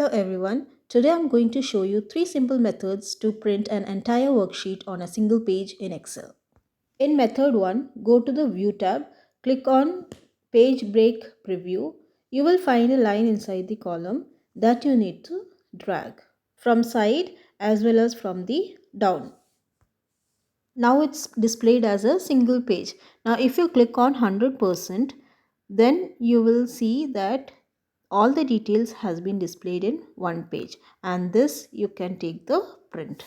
Hello everyone. Today I'm going to show you 3 simple methods to print an entire worksheet on a single page in Excel. In method 1, go to the View tab, click on Page Break Preview. You will find a line inside the column that you need to drag from side as well as from the down. Now it's displayed as a single page. Now if you click on 100%, then you will see that all the details has been displayed in one page, and this you can take the print.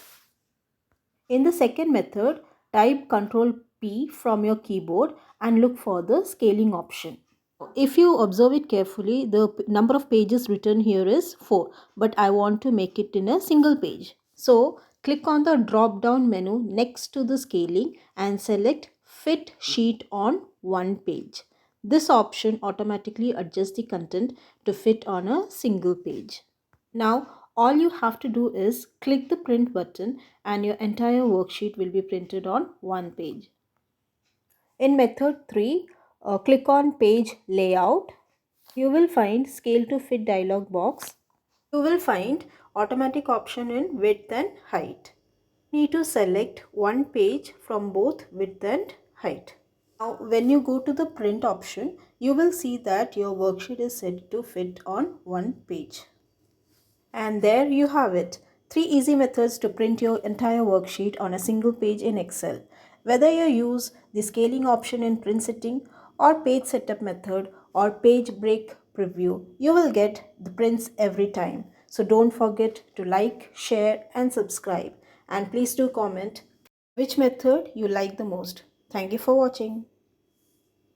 In the second method, type Ctrl P from your keyboard and look for the scaling option. If you observe it carefully, the number of pages written here is 4, but I want to make it in a single page. So click on the drop down menu next to the scaling and select Fit Sheet on one page. This option automatically adjusts the content to fit on a single page. Now all you have to do is click the print button and your entire worksheet will be printed on one page. In method 3, click on page layout. You will find scale to fit dialog box. You will find automatic option in width and height. Need to select one page from both width and height. Now when you go to the print option, you will see that your worksheet is set to fit on one page. And there you have it. 3 easy methods to print your entire worksheet on a single page in Excel. Whether you use the scaling option in print setting or page setup method or page break preview, you will get the prints every time. So don't forget to like, share and subscribe. And please do comment which method you like the most. Thank you for watching.